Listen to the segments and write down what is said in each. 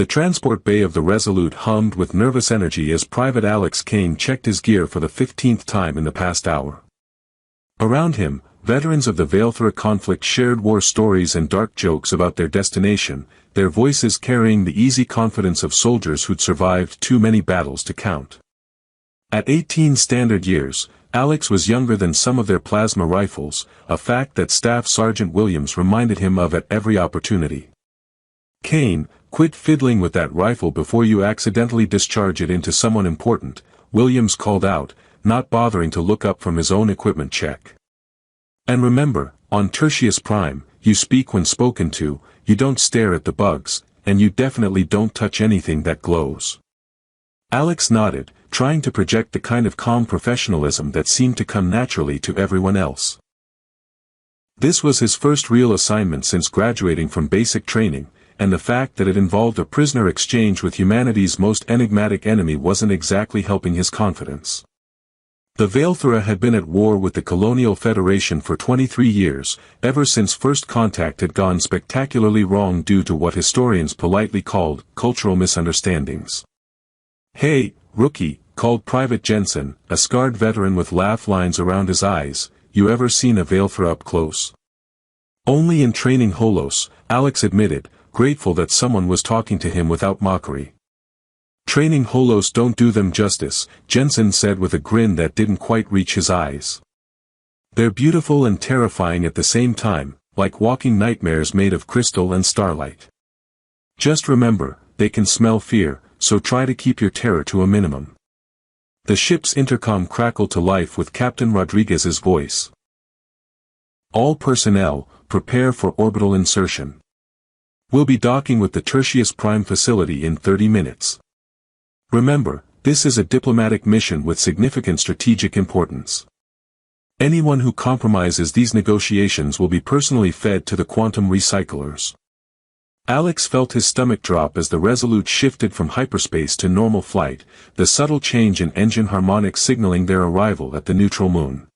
The transport bay of the Resolute hummed with nervous energy as Private Alex Kane checked his gear for the 15th time in the past hour. Around him, veterans of the Valethra conflict shared war stories and dark jokes about their destination, their voices carrying the easy confidence of soldiers who'd survived too many battles to count. At 18 standard years, Alex was younger than some of their plasma rifles, a fact that Staff Sergeant Williams reminded him of at every opportunity. "Kane, quit fiddling with that rifle before you accidentally discharge it into someone important," Williams called out, not bothering to look up from his own equipment check. "And remember, on Tertius Prime, you speak when spoken to, you don't stare at the bugs, and you definitely don't touch anything that glows." Alex nodded, trying to project the kind of calm professionalism that seemed to come naturally to everyone else. This was his first real assignment since graduating from basic training, and the fact that it involved a prisoner exchange with humanity's most enigmatic enemy wasn't exactly helping his confidence. The Valethra had been at war with the Colonial Federation for 23 years, ever since first contact had gone spectacularly wrong due to what historians politely called cultural misunderstandings. "Hey, rookie," called Private Jensen, a scarred veteran with laugh lines around his eyes, "you ever seen a Valethra up close?" "Only in training holos," Alex admitted, grateful that someone was talking to him without mockery. "Training holos don't do them justice," Jensen said with a grin that didn't quite reach his eyes. "They're beautiful and terrifying at the same time, like walking nightmares made of crystal and starlight. Just remember, they can smell fear, so try to keep your terror to a minimum." The ship's intercom crackled to life with Captain Rodriguez's voice. "All personnel, prepare for orbital insertion. We'll be docking with the Tertius Prime facility in 30 minutes. Remember, this is a diplomatic mission with significant strategic importance. Anyone who compromises these negotiations will be personally fed to the quantum recyclers." Alex felt his stomach drop as the Resolute shifted from hyperspace to normal flight, the subtle change in engine harmonics signaling their arrival at the neutral moon.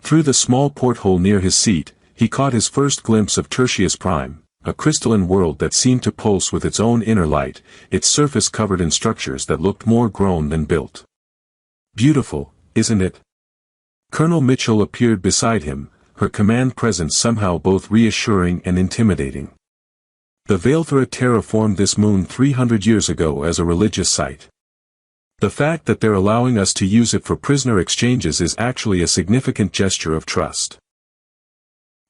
Through the small porthole near his seat, he caught his first glimpse of Tertius Prime, a crystalline world that seemed to pulse with its own inner light, its surface covered in structures that looked more grown than built. "Beautiful, isn't it?" Colonel Mitchell appeared beside him, her command presence somehow both reassuring and intimidating. "The Valethra terraformed this moon 300 years ago as a religious site. The fact that they're allowing us to use it for prisoner exchanges is actually a significant gesture of trust."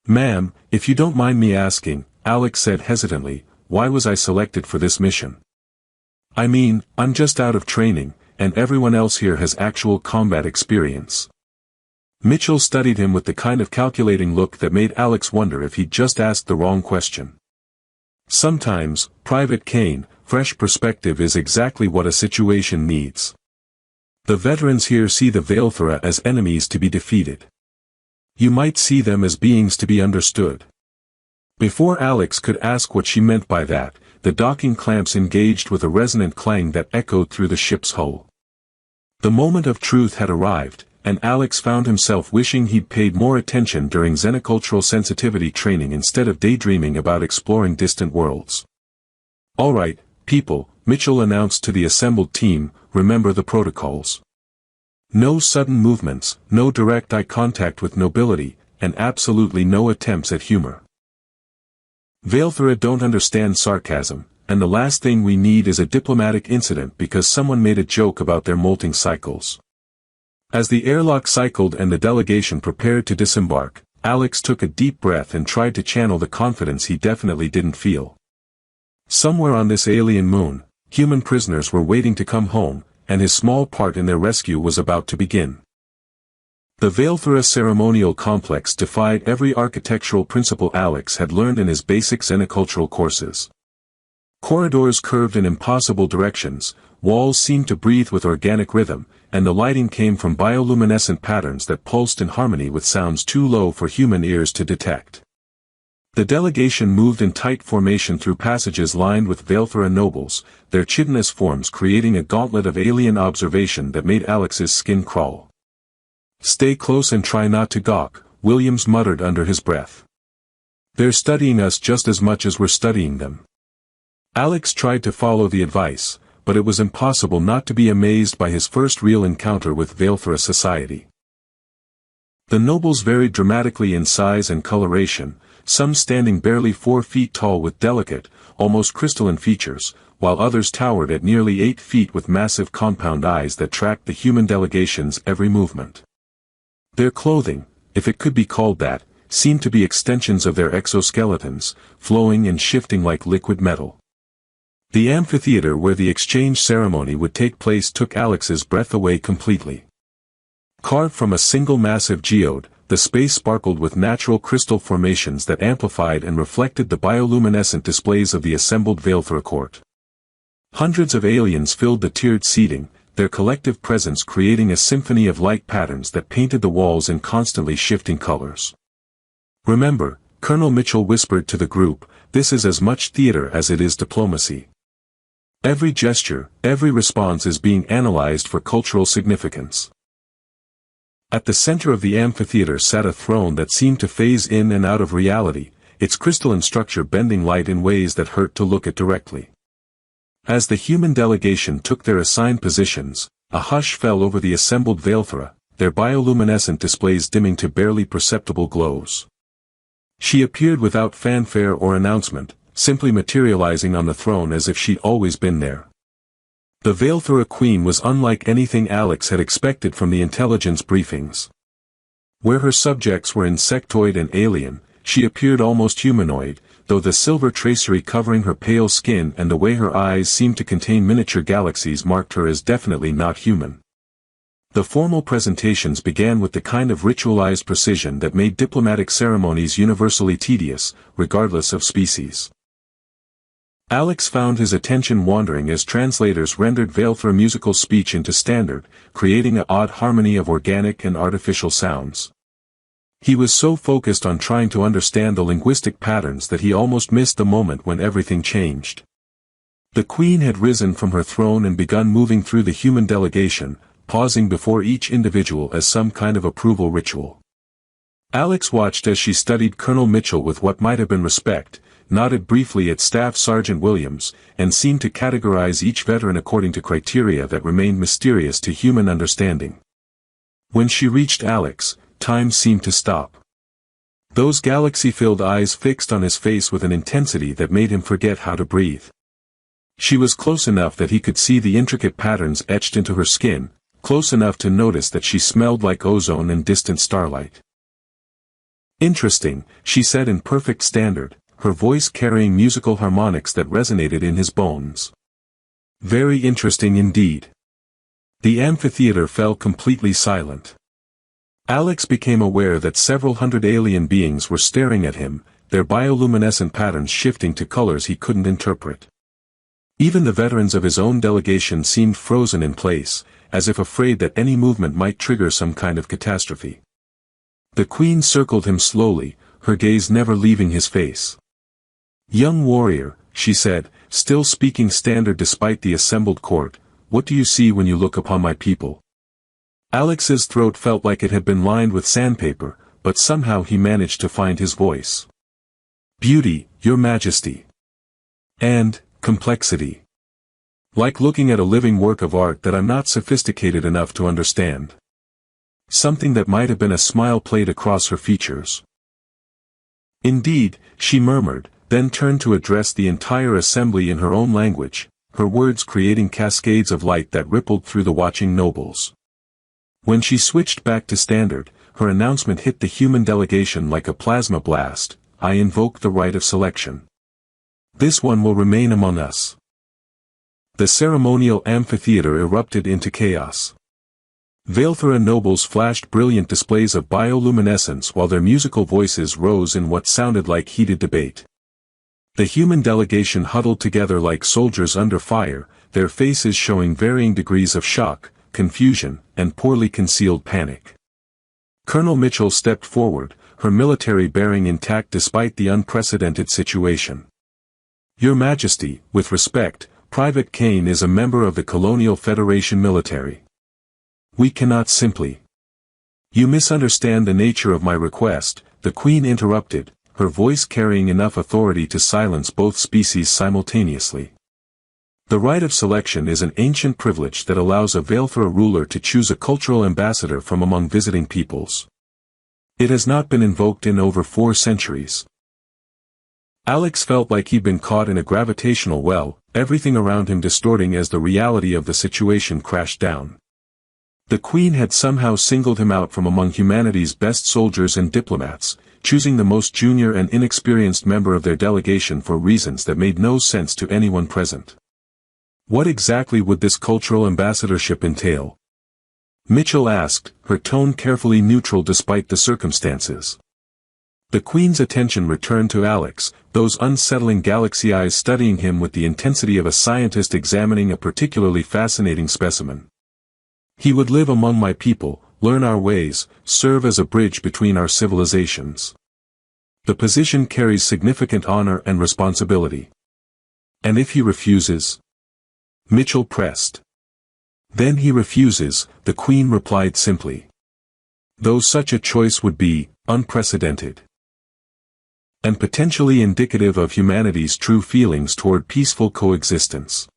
"Ma'am, if you don't mind me asking," Alex said hesitantly, "why was I selected for this mission? I mean, I'm just out of training, and everyone else here has actual combat experience." Mitchell studied him with the kind of calculating look that made Alex wonder if he'd just asked the wrong question. "Sometimes, Private Kane, fresh perspective is exactly what a situation needs. The veterans here see the Valethra as enemies to be defeated. You might see them as beings to be understood." Before Alex could ask what she meant by that, the docking clamps engaged with a resonant clang that echoed through the ship's hull. The moment of truth had arrived, and Alex found himself wishing he'd paid more attention during xenocultural sensitivity training instead of daydreaming about exploring distant worlds. "All right, people," Mitchell announced to the assembled team, "remember the protocols. No sudden movements, no direct eye contact with nobility, and absolutely no attempts at humor. Valethra don't understand sarcasm, and the last thing we need is a diplomatic incident because someone made a joke about their molting cycles." As the airlock cycled and the delegation prepared to disembark, Alex took a deep breath and tried to channel the confidence he definitely didn't feel. Somewhere on this alien moon, human prisoners were waiting to come home, and his small part in their rescue was about to begin. The Valethra ceremonial complex defied every architectural principle Alex had learned in his basic xenocultural courses. Corridors curved in impossible directions, walls seemed to breathe with organic rhythm, and the lighting came from bioluminescent patterns that pulsed in harmony with sounds too low for human ears to detect. The delegation moved in tight formation through passages lined with Valethra nobles, their chitinous forms creating a gauntlet of alien observation that made Alex's skin crawl. "Stay close and try not to gawk," Williams muttered under his breath. "They're studying us just as much as we're studying them." Alex tried to follow the advice, but it was impossible not to be amazed by his first real encounter with Valephra society. The nobles varied dramatically in size and coloration, some standing barely 4 feet tall with delicate, almost crystalline features, while others towered at nearly 8 feet with massive compound eyes that tracked the human delegation's every movement. Their clothing, if it could be called that, seemed to be extensions of their exoskeletons, flowing and shifting like liquid metal. The amphitheater where the exchange ceremony would take place took Alex's breath away completely. Carved from a single massive geode, the space sparkled with natural crystal formations that amplified and reflected the bioluminescent displays of the assembled Valephra court. Hundreds of aliens filled the tiered seating, their collective presence creating a symphony of light patterns that painted the walls in constantly shifting colors. "Remember," Colonel Mitchell whispered to the group, "this is as much theater as it is diplomacy. Every gesture, every response is being analyzed for cultural significance." At the center of the amphitheater sat a throne that seemed to phase in and out of reality, its crystalline structure bending light in ways that hurt to look at directly. As the human delegation took their assigned positions, a hush fell over the assembled Valephra, their bioluminescent displays dimming to barely perceptible glows. She appeared without fanfare or announcement, simply materializing on the throne as if she'd always been there. The Valephra queen was unlike anything Alex had expected from the intelligence briefings. Where her subjects were insectoid and alien, she appeared almost humanoid, though the silver tracery covering her pale skin and the way her eyes seemed to contain miniature galaxies marked her as definitely not human. The formal presentations began with the kind of ritualized precision that made diplomatic ceremonies universally tedious, regardless of species. Alex found his attention wandering as translators rendered Valephra musical speech into standard, creating an odd harmony of organic and artificial sounds. He was so focused on trying to understand the linguistic patterns that he almost missed the moment when everything changed. The queen had risen from her throne and begun moving through the human delegation, pausing before each individual as some kind of approval ritual. Alex watched as she studied Colonel Mitchell with what might have been respect, nodded briefly at Staff Sergeant Williams, and seemed to categorize each veteran according to criteria that remained mysterious to human understanding. When she reached Alex, time seemed to stop. Those galaxy-filled eyes fixed on his face with an intensity that made him forget how to breathe. She was close enough that he could see the intricate patterns etched into her skin, close enough to notice that she smelled like ozone and distant starlight. "Interesting," she said in perfect standard, her voice carrying musical harmonics that resonated in his bones. "Very interesting indeed." The amphitheater fell completely silent. Alex became aware that several hundred alien beings were staring at him, their bioluminescent patterns shifting to colors he couldn't interpret. Even the veterans of his own delegation seemed frozen in place, as if afraid that any movement might trigger some kind of catastrophe. The queen circled him slowly, her gaze never leaving his face. "Young warrior," she said, still speaking standard despite the assembled court, "what do you see when you look upon my people?" Alex's throat felt like it had been lined with sandpaper, but somehow he managed to find his voice. "Beauty, your majesty. And complexity. Like looking at a living work of art that I'm not sophisticated enough to understand." Something that might have been a smile played across her features. "Indeed," she murmured, then turned to address the entire assembly in her own language, her words creating cascades of light that rippled through the watching nobles. When she switched back to standard, her announcement hit the human delegation like a plasma blast. "I invoke the right of selection. This one will remain among us." The ceremonial amphitheater erupted into chaos. Valephra nobles flashed brilliant displays of bioluminescence while their musical voices rose in what sounded like heated debate. The human delegation huddled together like soldiers under fire, their faces showing varying degrees of shock, confusion, and poorly concealed panic. Colonel Mitchell stepped forward, her military bearing intact despite the unprecedented situation. "Your Majesty, with respect, Private Kane is a member of the Colonial Federation military. We cannot simply—" "You misunderstand the nature of my request," the Queen interrupted, her voice carrying enough authority to silence both species simultaneously. The right of selection is an ancient privilege that allows a Valefor ruler to choose a cultural ambassador from among visiting peoples. It has not been invoked in over 4 centuries. Alex felt like he'd been caught in a gravitational well, everything around him distorting as the reality of the situation crashed down. The Queen had somehow singled him out from among humanity's best soldiers and diplomats, choosing the most junior and inexperienced member of their delegation for reasons that made no sense to anyone present. What exactly would this cultural ambassadorship entail? Mitchell asked, her tone carefully neutral despite the circumstances. The Queen's attention returned to Alex, those unsettling galaxy eyes studying him with the intensity of a scientist examining a particularly fascinating specimen. He would live among my people, learn our ways, serve as a bridge between our civilizations. The position carries significant honor and responsibility. And if he refuses? Mitchell pressed. Then he refuses, the Queen replied simply. Though such a choice would be unprecedented and potentially indicative of humanity's true feelings toward peaceful coexistence.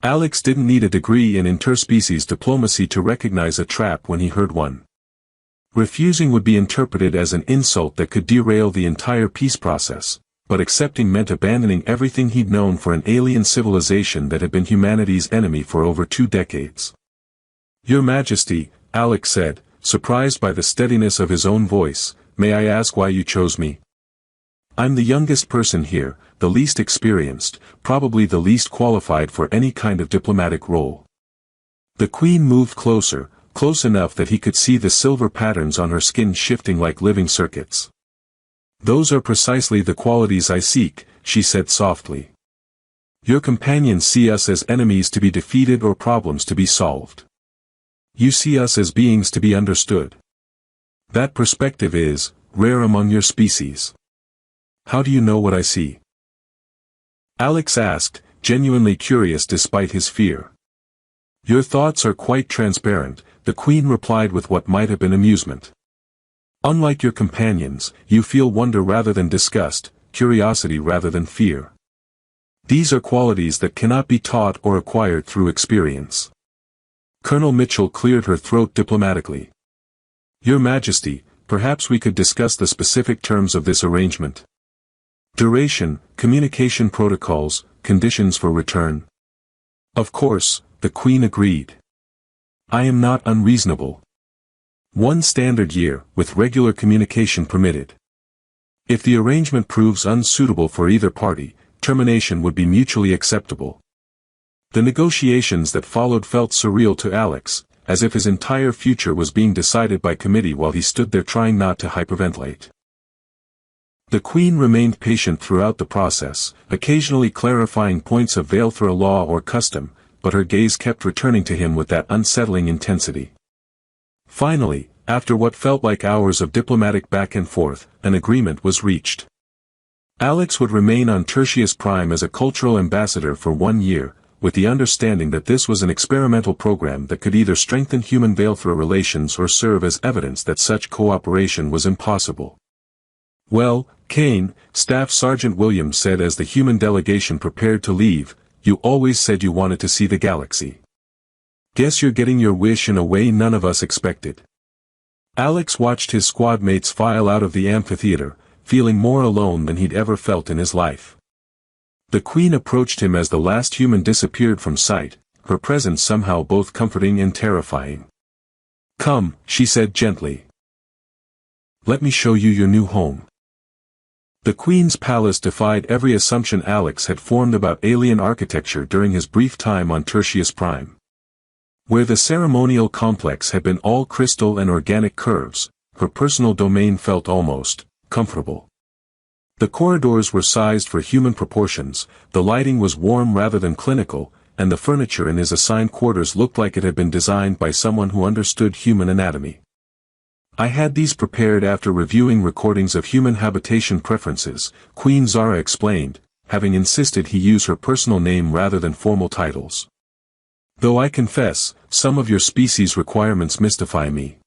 Alex didn't need a degree in interspecies diplomacy to recognize a trap when he heard one. Refusing would be interpreted as an insult that could derail the entire peace process, but accepting meant abandoning everything he'd known for an alien civilization that had been humanity's enemy for over 2 decades. Your Majesty, Alex said, surprised by the steadiness of his own voice, may I ask why you chose me? I'm the youngest person here, the least experienced, probably the least qualified for any kind of diplomatic role. The Queen moved closer, close enough that he could see the silver patterns on her skin shifting like living circuits. Those are precisely the qualities I seek, she said softly. Your companions see us as enemies to be defeated or problems to be solved. You see us as beings to be understood. That perspective is rare among your species. How do you know what I see? Alex asked, genuinely curious despite his fear. Your thoughts are quite transparent, the Queen replied with what might have been amusement. Unlike your companions, you feel wonder rather than disgust, curiosity rather than fear. These are qualities that cannot be taught or acquired through experience. Colonel Mitchell cleared her throat diplomatically. Your Majesty, perhaps we could discuss the specific terms of this arrangement. Duration, communication protocols, conditions for return. Of course, the Queen agreed. I am not unreasonable. 1 standard year, with regular communication permitted. If the arrangement proves unsuitable for either party, termination would be mutually acceptable. The negotiations that followed felt surreal to Alex, as if his entire future was being decided by committee while he stood there trying not to hyperventilate. The Queen remained patient throughout the process, occasionally clarifying points of Valefor law or custom, but her gaze kept returning to him with that unsettling intensity. Finally, after what felt like hours of diplomatic back and forth, an agreement was reached. Alex would remain on Tertius Prime as a cultural ambassador for 1 year, with the understanding that this was an experimental program that could either strengthen human-Valefor relations or serve as evidence that such cooperation was impossible. Well, Kane, Staff Sergeant Williams said as the human delegation prepared to leave, you always said you wanted to see the galaxy. Guess you're getting your wish in a way none of us expected. Alex watched his squad mates file out of the amphitheater, feeling more alone than he'd ever felt in his life. The Queen approached him as the last human disappeared from sight, her presence somehow both comforting and terrifying. Come, she said gently. Let me show you your new home. The Queen's palace defied every assumption Alex had formed about alien architecture during his brief time on Tertius Prime. Where the ceremonial complex had been all crystal and organic curves, her personal domain felt almost comfortable. The corridors were sized for human proportions, the lighting was warm rather than clinical, and the furniture in his assigned quarters looked like it had been designed by someone who understood human anatomy. I had these prepared after reviewing recordings of human habitation preferences, Queen Zara explained, having insisted he use her personal name rather than formal titles. Though I confess, some of your species' requirements mystify me.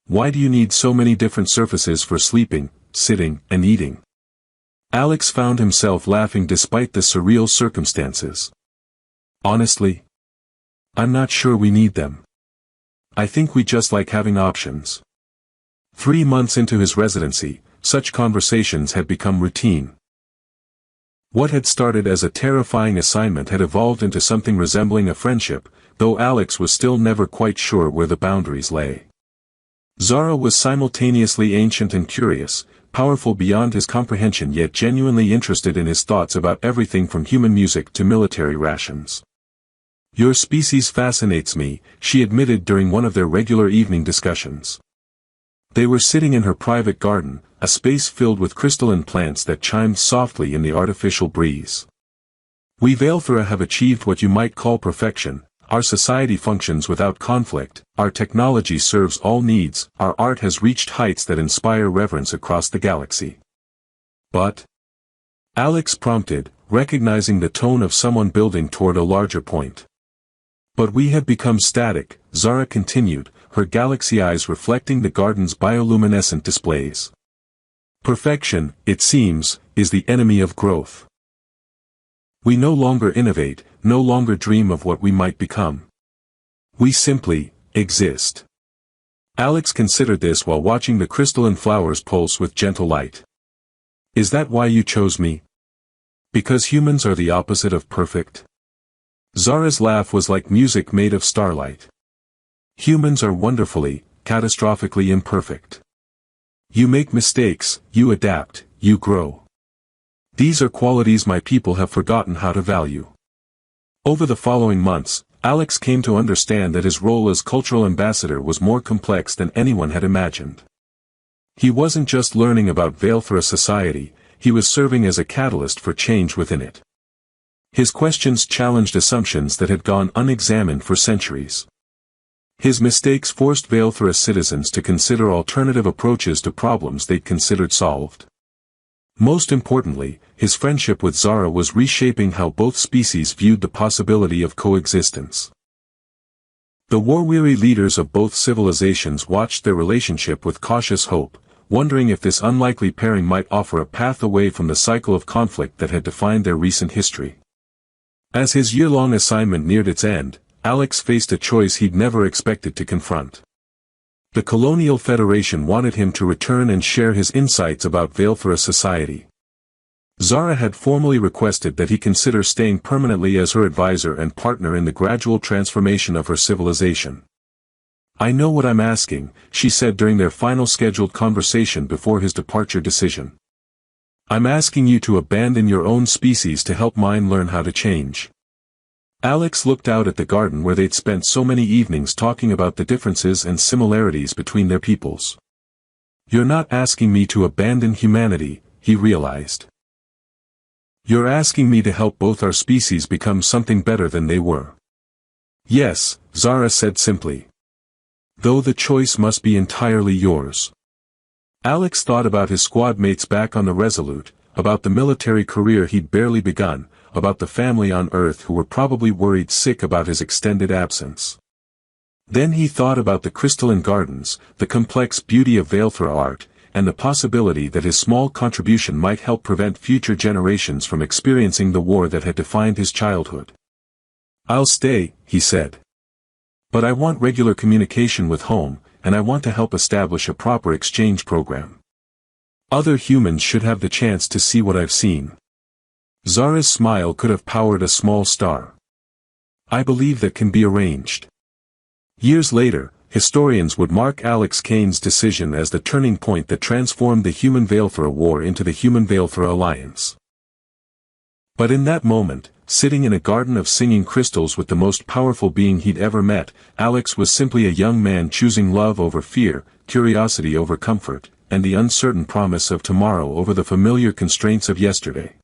Why do you need so many different surfaces for sleeping, sitting, and eating. Alex found himself laughing despite the surreal circumstances. Honestly, I'm not sure we need them. I think we just like having options. 3 months into his residency, such conversations had become routine. What had started as a terrifying assignment had evolved into something resembling a friendship, though Alex was still never quite sure where the boundaries lay. Zara was simultaneously ancient and curious, powerful beyond his comprehension yet genuinely interested in his thoughts about everything from human music to military rations. "Your species fascinates me," she admitted during one of their regular evening discussions. They were sitting in her private garden, a space filled with crystalline plants that chimed softly in the artificial breeze. "We Veilthra have achieved what you might call perfection. Our society functions without conflict, our technology serves all needs, our art has reached heights that inspire reverence across the galaxy." But Alex prompted, recognizing the tone of someone building toward a larger point. "But we have become static," Zara continued, her galaxy eyes reflecting the garden's bioluminescent displays. "Perfection, it seems, is the enemy of growth. We no longer innovate, no longer dream of what we might become. We simply exist." Alex considered this while watching the crystalline flowers pulse with gentle light. "Is that why you chose me? Because humans are the opposite of perfect?" Zara's laugh was like music made of starlight. "Humans are wonderfully, catastrophically imperfect. You make mistakes, you adapt, you grow. These are qualities my people have forgotten how to value." Over the following months, Alex came to understand that his role as cultural ambassador was more complex than anyone had imagined. He wasn't just learning about Veilthra society, he was serving as a catalyst for change within it. His questions challenged assumptions that had gone unexamined for centuries. His mistakes forced Veilthra citizens to consider alternative approaches to problems they'd considered solved. Most importantly, his friendship with Zara was reshaping how both species viewed the possibility of coexistence. The war-weary leaders of both civilizations watched their relationship with cautious hope, wondering if this unlikely pairing might offer a path away from the cycle of conflict that had defined their recent history. As his year-long assignment neared its end, Alex faced a choice he'd never expected to confront. The Colonial Federation wanted him to return and share his insights about Veilthra society. Zara had formally requested that he consider staying permanently as her advisor and partner in the gradual transformation of her civilization. "I know what I'm asking," she said during their final scheduled conversation before his departure decision. "I'm asking you to abandon your own species to help mine learn how to change." Alex looked out at the garden where they'd spent so many evenings talking about the differences and similarities between their peoples. "You're not asking me to abandon humanity," he realized. "You're asking me to help both our species become something better than they were." "Yes," Zara said simply. "Though the choice must be entirely yours." Alex thought about his squad mates back on the Resolute, about the military career he'd barely begun, about the family on Earth who were probably worried sick about his extended absence. Then he thought about the crystalline gardens, the complex beauty of Veilthra art, and the possibility that his small contribution might help prevent future generations from experiencing the war that had defined his childhood. "I'll stay," he said. "But I want regular communication with home, and I want to help establish a proper exchange program. Other humans should have the chance to see what I've seen." Zara's smile could have powered a small star. "I believe that can be arranged." Years later, historians would mark Alex Kane's decision as the turning point that transformed the Human-Veilthra War into the Human-Veilthra Alliance. But in that moment, sitting in a garden of singing crystals with the most powerful being he'd ever met, Alex was simply a young man choosing love over fear, curiosity over comfort, and the uncertain promise of tomorrow over the familiar constraints of yesterday.